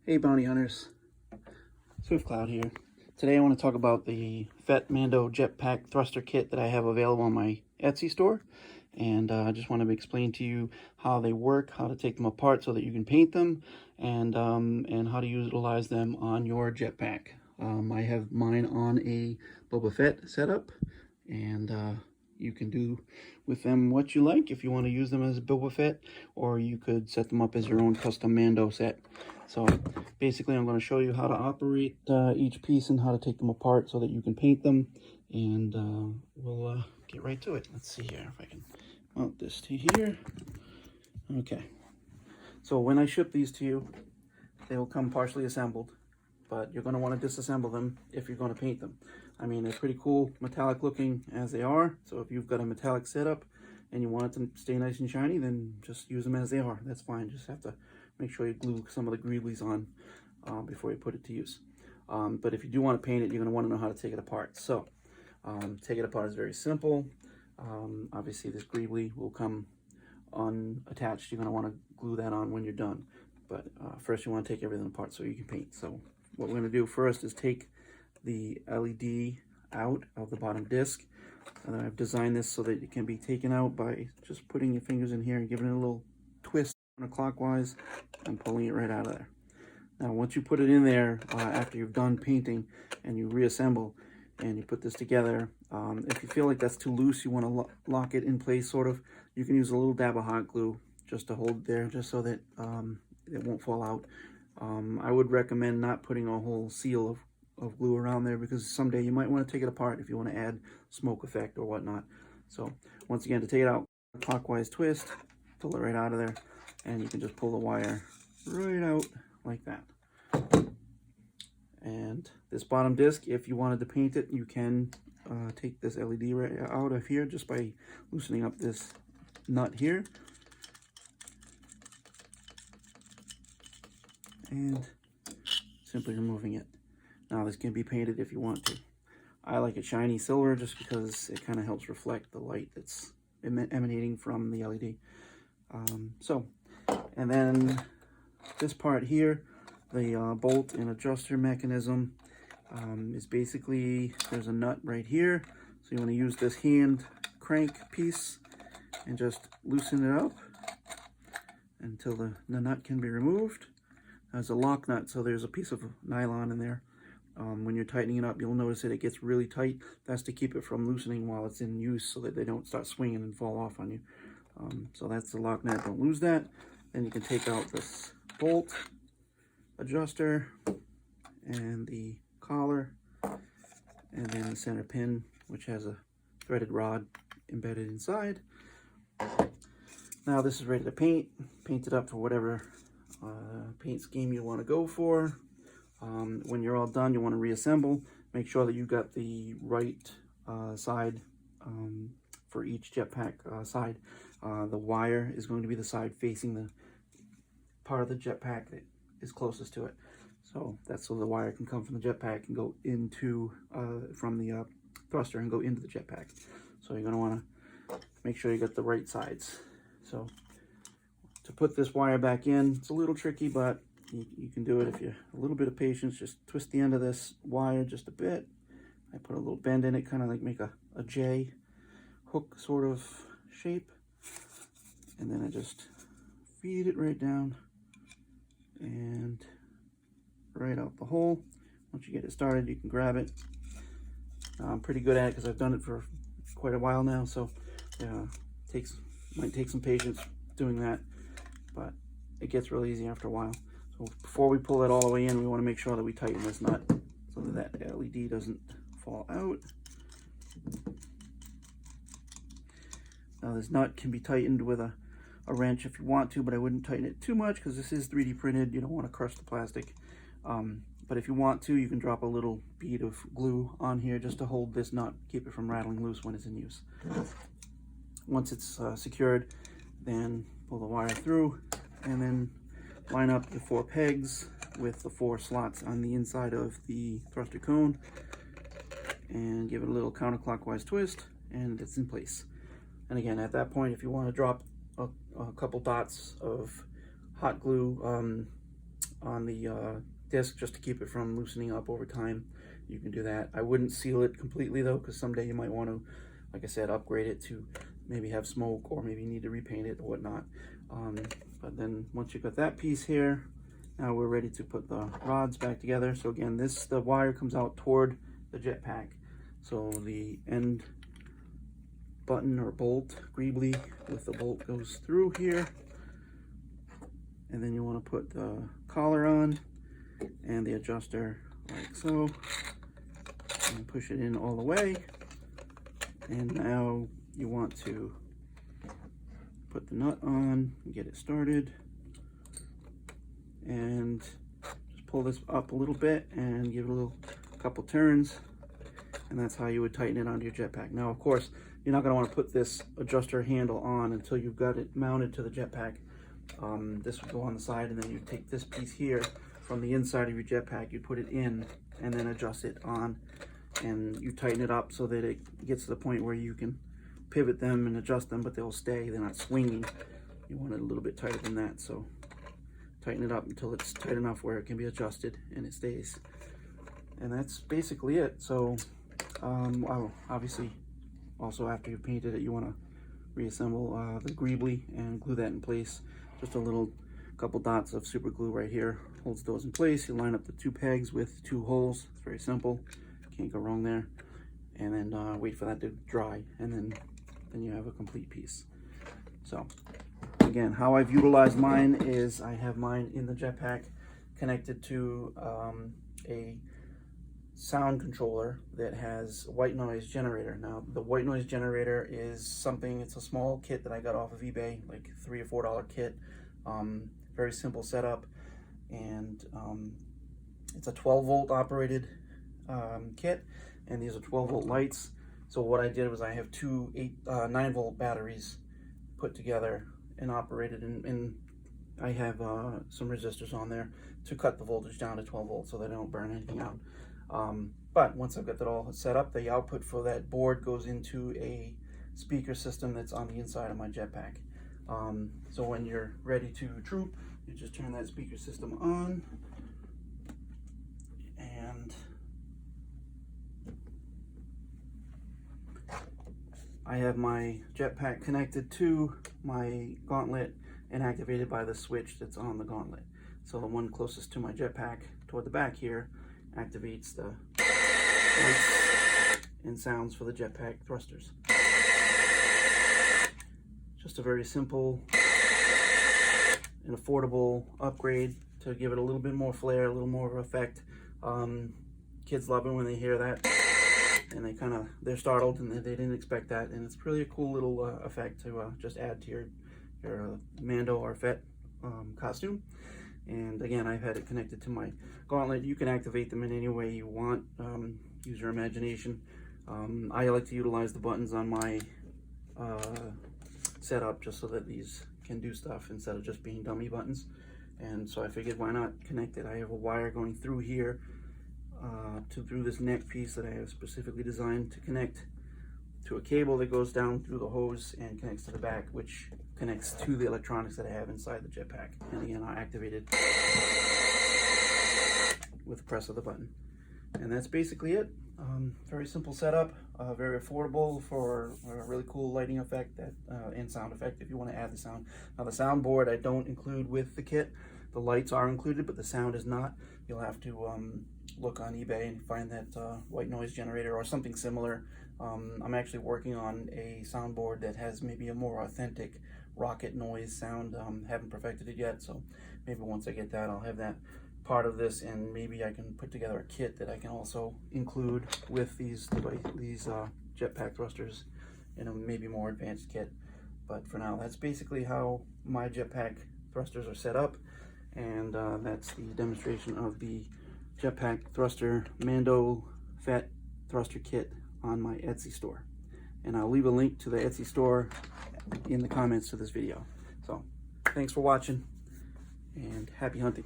Hey Bounty Hunters, Swift Cloud here. Today I want to talk about the Fett Mando Jetpack thruster kit that I have available on my Etsy store. And I just want to explain to you how they work, how to take them apart so that you can paint them, and how to utilize them on your jetpack. I have mine on a Boba Fett setup, and you can do with them what you like. If you want to use them as a Boba Fett, or you could set them up as your own custom Mando set. So basically I'm going to show you how to operate each piece and how to take them apart so that you can paint them, and we'll get right to it. Let's see here if I can mount this to here. Okay, so when I ship these to you, they will come partially assembled, but you're going to want to disassemble them if you're going to paint them. I mean, they're pretty cool metallic looking as they are, so if you've got a metallic setup and you want it to stay nice and shiny, then just use them as they are. That's fine. Just have to make sure you glue some of the greeblies on before you put it to use. But if you do want to paint it, you're going to want to know how to take it apart. So take it apart is very simple. Obviously this greebly will come unattached. You're going to want to glue that on when you're done. But first you want to take everything apart so you can paint. So what we're going to do first is take the LED out of the bottom disc. And I've designed this so that it can be taken out by just putting your fingers in here and giving it a little twist counterclockwise and pulling it right out of there. Now once you put it in there, after you've done painting and you reassemble and you put this together, if you feel like that's too loose, you want to lock it in place sort of, you can use a little dab of hot glue just to hold it there, just so that it won't fall out. I would recommend not putting a whole seal of glue around there, because someday you might want to take it apart if you want to add smoke effect or whatnot. So once again, to take it out, clockwise twist, pull it right out of there, and you can just pull the wire right out like that. And this bottom disc, if you wanted to paint it, you can take this LED right out of here just by loosening up this nut here and simply removing it. Now this can be painted if you want to. I like it shiny silver just because it kind of helps reflect the light that's emanating from the LED. And then this part here, the bolt and adjuster mechanism, is basically, there's a nut right here. So you want to use this hand crank piece and just loosen it up until the nut can be removed. There's a lock nut, so there's a piece of nylon in there. When you're tightening it up, you'll notice that it gets really tight. That's to keep it from loosening while it's in use, so that they don't start swinging and fall off on you. So that's the lock nut. Don't lose that. Then you can take out this bolt, adjuster, and the collar, and then the center pin, which has a threaded rod embedded inside. Now this is ready to paint. Paint it up for whatever paint scheme you want to go for. When you're all done, you want to reassemble. Make sure that you got the right side for each jetpack side. The wire is going to be the side facing the part of the jetpack that is closest to it. So that's so the wire can come from the jetpack and go into, from the thruster and go into the jetpack. So you're going to want to make sure you got the right sides. So to put this wire back in, it's a little tricky, but you can do it if you a little bit of patience. Just twist the end of this wire just a bit. I put a little bend in it, kind of like make a J hook sort of shape, and then I just feed it right down and right out the hole. Once you get it started, you can grab it. I'm pretty good at it because I've done it for quite a while now, so might take some patience doing that, but it gets real easy after a while. So before we pull it all the way in, we want to make sure that we tighten this nut so that that LED doesn't fall out. Now this nut can be tightened with a wrench if you want to, but I wouldn't tighten it too much because this is 3D printed. You don't want to crush the plastic. But if you want to, you can drop a little bead of glue on here just to hold this nut, keep it from rattling loose when it's in use. Once it's secured, then pull the wire through and then line up the 4 pegs with the 4 slots on the inside of the thruster cone and give it a little counterclockwise twist, and it's in place. And again, at that point, if you want to drop a couple dots of hot glue disc just to keep it from loosening up over time. You can do that. I wouldn't seal it completely though, because someday you might want to, like I said, upgrade it to maybe have smoke, or maybe need to repaint it or whatnot. But then once you've got that piece here, now we're ready to put the rods back together. So again, the wire comes out toward the jetpack. So the end button or bolt, greebly with the bolt goes through here. And then you want to put the collar on and the adjuster like so. And push it in all the way. And now you want to put the nut on and get it started. And just pull this up a little bit and give it a couple turns. And that's how you would tighten it onto your jetpack. Now, of course, you're not going to want to put this adjuster handle on until you've got it mounted to the jetpack. This would go on the side, and then you take this piece here from the inside of your jetpack, you put it in and then adjust it on, and you tighten it up so that it gets to the point where you can pivot them and adjust them, but they'll stay, they're not swinging. You want it a little bit tighter than that, so tighten it up until it's tight enough where it can be adjusted and it stays. And that's basically it. So obviously also after you've painted it, you want to reassemble the greebly and glue that in place. Just a couple dots of super glue right here holds those in place. You line up the two pegs with two holes. It's very simple, can't go wrong there. And then wait for that to dry, and then you have a complete piece. So again, how I've utilized mine is I have mine in the jetpack connected to a sound controller that has a white noise generator. Now the white noise generator is something, it's a small kit that I got off of eBay, like $3 or $4 kit. Very simple setup, and it's a 12 volt operated kit, and these are 12 volt lights. So what I did was I have two 9 volt batteries put together and operated, and I have some resistors on there to cut the voltage down to 12 volts so they don't burn anything out. But once I've got that all set up, the output for that board goes into a speaker system that's on the inside of my jetpack. So when you're ready to troop, you just turn that speaker system on, and I have my jetpack connected to my gauntlet and activated by the switch that's on the gauntlet. So the one closest to my jetpack toward the back here activates the lights and sounds for the jetpack thrusters. Just a very simple and affordable upgrade to give it a little bit more flair, a little more of effect. Kids love it when they hear that, and they're startled and they didn't expect that, and it's really a cool little effect to just add to your Mando or Fett costume. And again, I've had it connected to my gauntlet. You can activate them in any way you want. Use your imagination. I like to utilize the buttons on my setup just so that these can do stuff instead of just being dummy buttons. And so I figured, why not connect it? I have a wire going through here through this neck piece that I have specifically designed to connect to a cable that goes down through the hose and connects to the back, which connects to the electronics that I have inside the jetpack. And again, I activate it with the press of the button. And that's basically it. Very simple setup, very affordable for a really cool lighting effect and sound effect if you want to add the sound. Now the soundboard I don't include with the kit. The lights are included, but the sound is not. You'll have to look on eBay and find that white noise generator or something similar. I'm actually working on a soundboard that has maybe a more authentic rocket noise sound. Haven't perfected it yet, so maybe once I get that, I'll have that part of this, and maybe I can put together a kit that I can also include with these jetpack thrusters in a maybe more advanced kit. But for now, that's basically how my jetpack thrusters are set up, and that's the demonstration of the jetpack thruster Mando Fett thruster kit on my Etsy store. And I'll leave a link to the Etsy store in the comments to this video. So thanks for watching, and happy hunting.